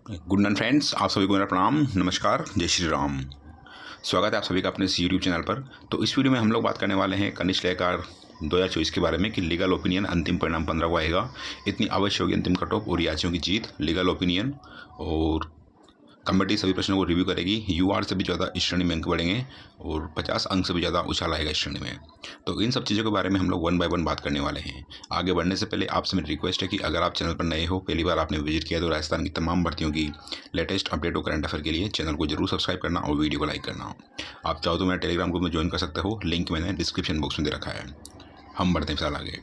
Good night friends, आप सभी को मेरा प्रणाम, नमस्कार, जय श्री राम। स्वागत है आप सभी का अपने इस यूट्यूब चैनल पर। तो इस वीडियो में हम लोग बात करने वाले हैं कनिष्ठ लेखाकार 2024 के बारे में कि लीगल ओपिनियन अंतिम परिणाम 15 को आएगा। इतनी अवश्य होगी अंतिम कट ऑफ और याचियों की जीत। लीगल ओपिनियन और कमेटी सभी प्रश्नों को रिव्यू करेगी। यूआर से भी ज़्यादा इस श्रेणी में अंक बढ़ेंगे और 50 अंक से भी ज़्यादा उछाल आएगा इस श्रेणी में। तो इन सब चीज़ों के बारे में हम लोग वन बाय वन बात करने वाले हैं। आगे बढ़ने से पहले आपसे मेरी रिक्वेस्ट है कि अगर आप चैनल पर नए हो, पहली बार आपने विजिट किया, तो राजस्थान की तमाम भर्तियों की लेटेस्ट अपडेट और करंट अफेयर के लिए चैनल को जरूर सब्सक्राइब करना और वीडियो को लाइक करना। आप चाहो तो मेरा टेलीग्राम ग्रुप में ज्वाइन कर सकते हो, लिंक मैंने डिस्क्रिप्शन बॉक्स में दे रखा है। हम बढ़ते हैं फिलहाल आगे।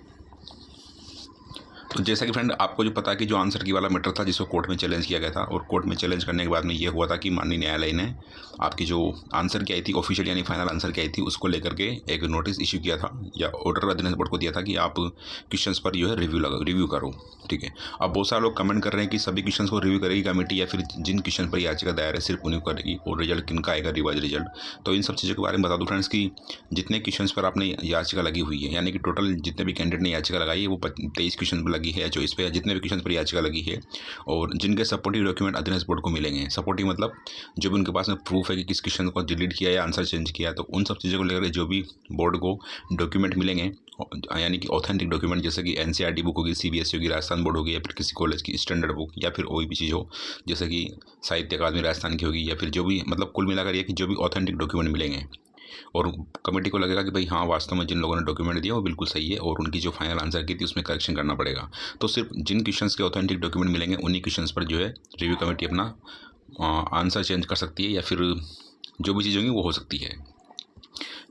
तो जैसा कि फ्रेंड आपको जो पता है कि जो आंसर की वाला मैटर था जिसको कोर्ट में चैलेंज किया गया था, और कोर्ट में चैलेंज करने के बाद में ये हुआ था कि माननीय न्यायालय ने आपकी जो आंसर की आई थी ऑफिशियल यानी फाइनल आंसर की आई थी उसको लेकर के एक नोटिस इशू किया था या ऑर्डर अध्ययन बोर्ड को दिया था कि आप क्वेश्चंस पर जो है रिव्यू करो। ठीक है, अब बहुत सारे लोग कमेंट कर रहे हैं कि सभी क्वेश्चंस को रिव्यू करेगी कमेटी या फिर जिन क्वेश्चन पर याचिका दायर है सिर्फ उन्हीं को करेगी और रिजल्ट किनका आएगा, रिवाइज रिजल्ट। तो इन सब चीज़ों के बारे में बता दूँ फ्रेंड्स कि जितने क्वेश्चन पर आपने याचिका लगी हुई है, यानी कि टोटल जितने भी कैंडिडेट ने याचिका लगाई है वो 23 क्वेश्चन पर लगी है या 24 पे, जितने भी क्वेश्चन पर याचिका लगी है, और जिनके सपोर्टिव डॉक्यूमेंट अध्ययन बोर्ड को मिलेंगे। सपोर्टिव मतलब जो भी उनके पास में प्रूफ है कि किस क्वेश्चन को डिलीट किया या आंसर चेंज किया, तो उन सब चीज़ों को लेकर जो भी बोर्ड को डॉक्यूमेंट मिलेंगे, यानी कि ऑथेंटिक डॉक्यूमेंट, जैसे कि एनसीईआरटी बुक होगी, सीबीएसई होगी, राजस्थान बोर्ड होगी, या फिर किसी कॉलेज की स्टैंडर्ड बुक, या फिर कोई भी चीज़ हो जैसे कि साहित्य अकादमी राजस्थान की होगी, या फिर जो भी मतलब कुल मिलाकर ये कि जो भी ऑथेंटिक डॉक्यूमेंट मिलेंगे और कमेटी को लगेगा कि भाई हाँ वास्तव में जिन लोगों ने डॉक्यूमेंट दिया वो बिल्कुल सही है और उनकी जो फाइनल आंसर की थी उसमें करेक्शन करना पड़ेगा। तो सिर्फ जिन क्वेश्चंस के ऑथेंटिक डॉक्यूमेंट मिलेंगे उन्हीं क्वेश्चंस पर जो है रिव्यू कमेटी अपना आंसर चेंज कर सकती है या फिर जो भी चीज़ होंगी वो हो सकती है।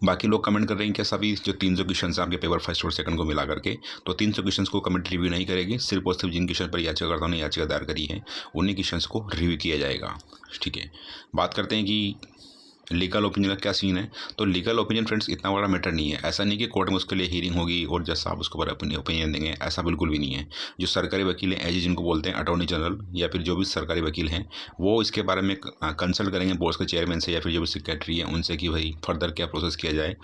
बाकी लोग कमेंट कर रहे हैं कि सभी जो 300 क्वेश्चन हैं आपके पेपर फर्स्ट और सेकंड को मिला करके, तो 300 क्वेश्चन को कमेटी रिव्यू नहीं करेगी, सिर्फ और सिर्फ जिन क्वेश्चन पर याचिकाकर्ताओं ने याचिका दायर करी है उन्हीं क्वेश्चन को रिव्यू किया जाएगा। ठीक है, बात करते हैं कि लीगल ओपिनियन का क्या सीन है। तो लीगल ओपिनियन फ्रेंड्स इतना बड़ा मैटर नहीं है। ऐसा नहीं कि कोर्ट में उसके लिए हियरिंग होगी और जज साहब उसके ऊपर अपनी ओपिनियन देंगे, ऐसा बिल्कुल भी नहीं है। जो सरकारी वकील हैं, एजी जिनको बोलते हैं, अटॉर्नी जनरल या फिर जो भी सरकारी वकील हैं, वो इसके बारे में कंसल्ट करेंगे बोर्ड के चेयरमैन से या फिर जो भी सेक्रेटरी है उनसे कि भाई फर्दर क्या प्रोसेस किया जाए,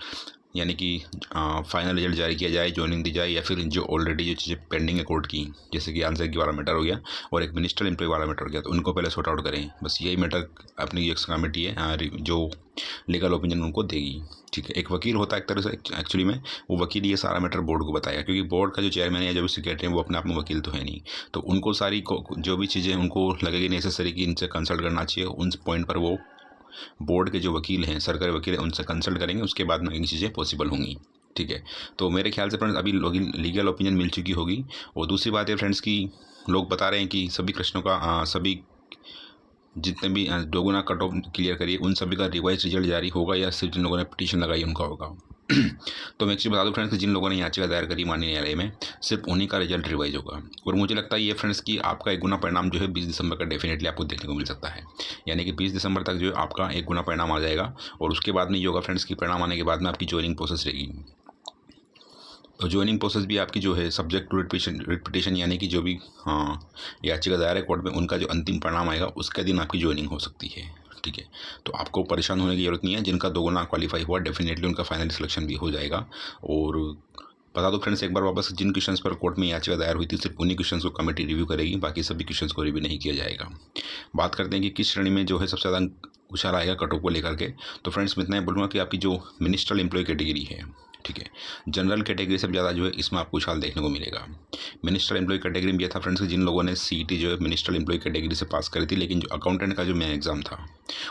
यानी कि फाइनल रिजल्ट जारी किया जाए, ज्वाइनिंग दी जाए, या फिर जो ऑलरेडी जो चीज़ें पेंडिंग है कोर्ट की, जैसे कि आंसर की वाला मैटर हो गया और एक मिनिस्टर एम्प्लॉय वाला मैटर हो गया, तो उनको पहले सॉर्ट आउट करें। बस यही मैटर अपनी एक कमेटी है जो लीगल ओपिनियन उनको देगी। ठीक है, एक वकील होता है एक तरह से एक्चुअली में, वो वकील ये सारा मैटर बोर्ड को बताएगा, क्योंकि बोर्ड का जो चेयरमैन है या जो भी सेक्रेटरी है वो अपने आप में वकील तो है नहीं, तो उनको सारी जो भी चीज़ें उनको लगेगी नेसेसरी कि इनसे कंसल्ट करना चाहिए, उन पॉइंट पर वो बोर्ड के जो वकील हैं, सरकारी वकील हैं, उनसे कंसल्ट करेंगे, उसके बाद में ये चीज़ें पॉसिबल होंगी। ठीक है, तो मेरे ख्याल से फ्रेंड्स अभी लीगल ओपिनियन मिल चुकी होगी। और दूसरी बात है फ्रेंड्स कि लोग बता रहे हैं कि सभी प्रश्नों का सभी जितने भी दोगुना कट ऑफ क्लियर करिए उन सभी का रिवाइज रिजल्ट जारी होगा या सिर्फ जिन लोगों ने पिटीशन लगाई उनका होगा। तो मैं एक्चुअली बता दूं फ्रेंड्स कि जिन लोगों ने याचिका दायर करी माननीय न्यायालय में सिर्फ उन्हीं का रिजल्ट रिवाइज होगा। और मुझे लगता है ये फ्रेंड्स कि आपका एक गुना परिणाम जो है 20 दिसंबर का डेफिनेटली आपको देखने को मिल सकता है, यानी कि 20 दिसंबर तक जो है आपका एक गुना परिणाम आ जाएगा। और उसके बाद में ये होगा फ्रेंड्स की परिणाम आने के बाद में आपकी ज्वाइनिंग प्रोसेस रहेगी। तो ज्वाइनिंग प्रोसेस भी आपकी जो है सब्जेक्ट टू रिट यानी कि जो भी याचिका दायर है कोर्ट में उनका जो अंतिम परिणाम आएगा उसके दिन आपकी ज्वाइनिंग हो सकती है। ठीक है, तो आपको परेशान होने की ज़रूरत नहीं है। जिनका दोगुना क्वालिफाई हुआ डेफिनेटली उनका फाइनल सिलेक्शन भी हो जाएगा। और बता दो फ्रेंड्स एक बार वापस, जिन क्वेश्चंस पर कोर्ट में याचिका दायर हुई थी सिर्फ उन्हीं क्वेश्चंस को कमेटी रिव्यू करेगी, बाकी सभी क्वेश्चंस को रिव्यू नहीं किया जाएगा। बात करते हैं कि किस श्रेणी में जो है सबसे ज़्यादा उछाल आएगा कट ऑफ को लेकर के। तो फ्रेंड्स मैं इतना ही बोलूँगा कि आपकी जो मिनिस्ट्रियल एम्प्लॉय कैटेगरी है, ठीक है, जनरल कैटेगरी से ज़्यादा जो है इसमें आपको उछाल देखने को मिलेगा। मिनिस्ट्रियल एम्प्लॉय कैटेगरी में यह था फ्रेंड्स कि जिन लोगों ने सीईटी जो है मिनिस्ट्रियल एम्प्लॉय कैटेगरी से पास करी थी, लेकिन जो अकाउंटेंट का जो मेन एग्जाम था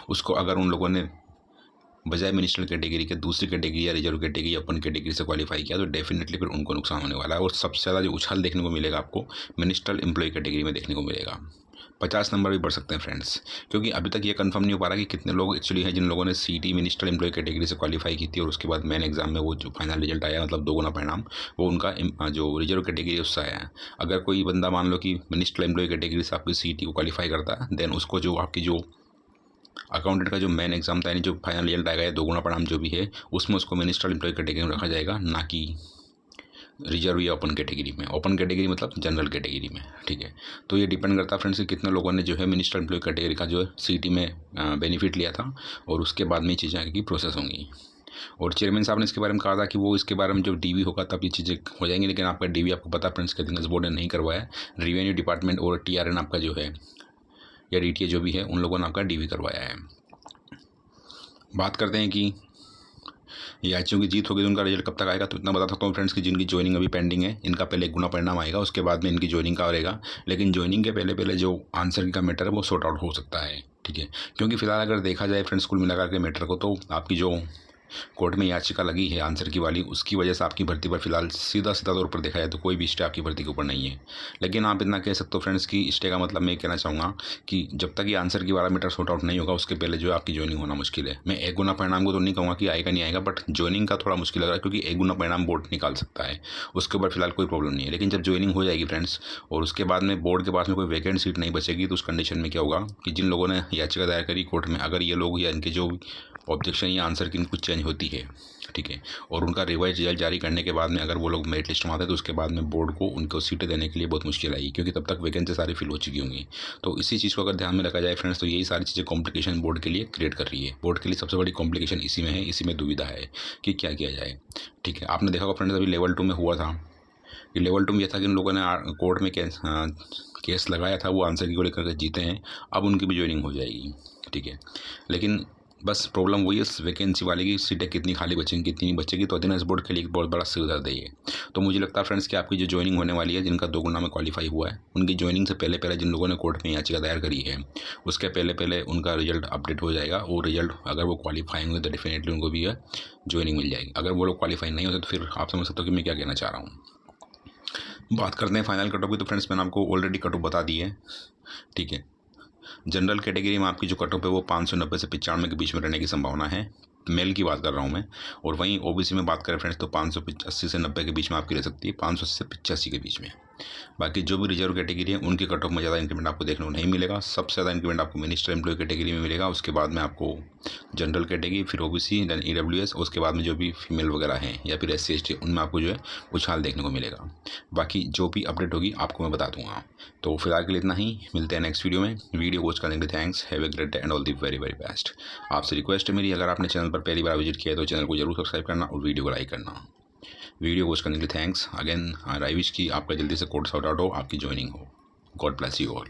उसको अगर उन लोगों ने बजाय मिनिस्ट्रियल कैटेगरी के दूसरी कैटेगरी या रिजर्व कैटेगरी या ओपन कैटेगरी से क्वालिफाई किया, तो डेफिनेटली फिर उनको नुकसान होने वाला है। और सबसे ज़्यादा जो उछाल देखने को मिलेगा आपको मिनिस्ट्रियल एम्प्लॉय कैटेगरी में देखने को मिलेगा। 50 नंबर भी बढ़ सकते हैं फ्रेंड्स, क्योंकि अभी तक ये कंफर्म नहीं हो पा रहा कि कितने लोग एक्चुअली हैं जिन लोगों ने सीईटी मिनिस्ट्रियल एम्प्लॉय कैटेगरी से क्वालिफाई की थी और उसके बाद मेन एग्जाम में वो जो फाइनल रिजल्ट आया, मतलब दोगुना परिणाम, वो उनका जो रिजर्व कैटेगरी उससे आया है। अगर कोई बंदा मान लो कि मिनिस्ट्रियल एम्प्लॉय कैटेगरी से आपकी सीईटी को क्वालिफाई करता है, देन उसको जो आपकी जो अकाउंटेंट का जो मेन एग्जाम था यानी जो फाइनल रिजल्ट आएगा या दोगुना परिणाम जो भी है उसमें उसको मिनिस्ट्रियल एम्प्लॉय कैटेगरी में रखा जाएगा, ना कि रिजर्व या ओपन कैटेगरी में। ओपन कैटेगरी मतलब जनरल कैटेगरी में। ठीक है, तो ये डिपेंड करता है फ्रेंड्स कि कितने लोगों ने जो है मिनिस्ट्रियल एम्प्लॉय कैटेगरी का जो है सीईटी में बेनिफिट लिया था और उसके बाद में चीज़ें आगे की प्रोसेस होंगी। और चेयरमैन साहब ने इसके बारे में कहा था कि वो इसके बारे में जब डीवी होगा तब ये चीज़ें हो जाएंगी, लेकिन आपका डीवी आपको पता फ्रेंड्स के दिन बोर्ड ने नहीं करवाया। रेवेन्यू डिपार्टमेंट और टीआरएन आपका जो है या DTA जो भी है उन लोगों ने आपका DV करवाया है। बात करते हैं कि याचियों की जीत होगी तो उनका रिजल्ट कब तक आएगा। तो इतना बता सकता हूँ फ्रेंड्स कि जिनकी ज्वाइनिंग अभी पेंडिंग है इनका पहले 1 गुना परिणाम आएगा, उसके बाद में इनकी ज्वाइनिंग का रहेगा। लेकिन ज्वाइनिंग के पहले पहले जो आंसर का मैटर है वो सॉर्ट आउट हो सकता है, ठीक है। क्योंकि फिलहाल अगर देखा जाए फ्रेंड्स कुल मिलाकर के मैटर को, तो आपकी जो कोर्ट में याचिका लगी है आंसर की वाली, उसकी वजह से आपकी भर्ती पर फिलहाल सीधा तौर पर देखा जाए तो कोई भी स्टे आपकी भर्ती के ऊपर नहीं है। लेकिन आप इतना कह सकते हो फ्रेंड्स कि स्टे का मतलब मैं कहना चाहूँगा कि जब तक ये आंसर की वाला मैटर सॉर्ट आउट नहीं होगा उसके पहले जो है आपकी ज्वाइनिंग होना मुश्किल है। मैं 1 गुना परिणाम को तो नहीं कहूँगा कि आएगा नहीं आएगा, बट ज्वाइनिंग का थोड़ा मुश्किल लग रहा है, क्योंकि 1 गुना परिणाम बोर्ड निकाल सकता है, उसके ऊपर फिलहाल कोई प्रॉब्लम नहीं है। लेकिन जब ज्वाइनिंग हो जाएगी फ्रेंड्स और उसके बाद में बोर्ड के पास में कोई वैकेंट सीट नहीं बचेगी, तो उस कंडीशन में क्या होगा कि जिन लोगों ने याचिका दायर करी कोर्ट में, अगर ये लोग या इनके जो ऑब्जेक्शन या आंसर की कुछ चेंज होती है, ठीक है, और उनका रिवाइज रिजल्ट जारी करने के बाद में अगर वो लोग मेरिट लिस्ट में आते हैं तो उसके बाद में बोर्ड को उनको सीटें देने के लिए बहुत मुश्किल आएगी, क्योंकि तब तक वैकेंसी सारी फिल हो चुकी होंगी। तो इसी चीज़ को अगर ध्यान में रखा जाए फ्रेंड्स, तो यही सारी चीज़ें कॉम्प्लिकेशन बोर्ड के लिए क्रिएट कर रही है। बोर्ड के लिए सबसे बड़ी कॉम्प्लिकेशन इसी में है, इसी में दुविधा है कि क्या किया जाए, ठीक है। आपने देखा होगा फ्रेंड्स अभी लेवल 2 में हुआ था कि लेवल 2 में यह था कि उन लोगों ने कोर्ट में केस लगाया था, वो आंसर की को लेकर जीते हैं, अब उनकी भी ज्वाइनिंग हो जाएगी, ठीक है। लेकिन बस प्रॉब्लम वही है वैकेंसी वाली की, सीटें कितनी खाली बचेंगी कितनी नहीं बचेगी, तो अधीनस्थ बोर्ड के लिए एक बहुत बड़ा सिर दर्द है ये। तो मुझे लगता है फ्रेंड्स कि आपकी जो ज्वाइनिंग होने वाली है, जिनका 2 गुना में क्वालिफाई हुआ है, उनकी ज्वाइनिंग से पहले पहले जिन लोगों ने कोर्ट में याचिका दायर करी है उसके पहले पहले उनका रिजल्ट अपडेट हो जाएगा, और रिजल्ट अगर वो क्वालिफाई होंगे तो डेफिनेटली उनको भी ज्वाइनिंग मिल जाएगी। अगर वो लोग क्वालिफाई नहीं होते तो फिर आप समझ सकते हो कि मैं क्या कहना चाह रहा हूँ। बात करते हैं फाइनल कट ऑफ की, तो फ्रेंड्स मैंने आपको ऑलरेडी कट ऑफ बता दी है, ठीक है। जनरल कैटेगरी में आपकी जो कट ऑफ है वो 590 से 95 के बीच में रहने की संभावना है, मेल की बात कर रहा हूँ मैं। और वहीं OBC में बात करें फ्रेंड्स तो 580 से 90 के बीच में आपकी रह सकती है, 580 से 85 के बीच में। बाकी जो भी रिजर्व कैटेगरी है उनके कट ऑफ में ज़्यादा इंक्रीमेंट आपको देखने को नहीं मिलेगा। सबसे ज़्यादा इंक्रीमेंट आपको मिनिस्टर एम्प्लॉय कैटेगरी में मिलेगा, उसके बाद में आपको जनरल कैटेगरी, फिर OBC, देन EWS, उसके बाद में जो भी फीमेल वगैरह हैं या फिर SC ST, उनमें आपको जो है उछाल देखने को मिलेगा। बाकी जो भी अपडेट होगी आपको मैं बता दूंगा। तो फिलहाल के लिए इतना ही, मिलते हैं नेक्स्ट वीडियो में। वीडियो वॉच करने के लिए thanks, have a great day and all the very very best. आपसे रिक्वेस्ट है मेरी, अगर आपने चैनल पर पहली बार विजिट किया है तो चैनल को जरूर सब्सक्राइब करना और वीडियो को लाइक करना। वीडियो वॉच करने के लिए थैंक्स अगेन। आई विश कि आपका जल्दी से कोर्ट सॉर्ट आउट हो, आपकी ज्वाइनिंग हो। God bless you all.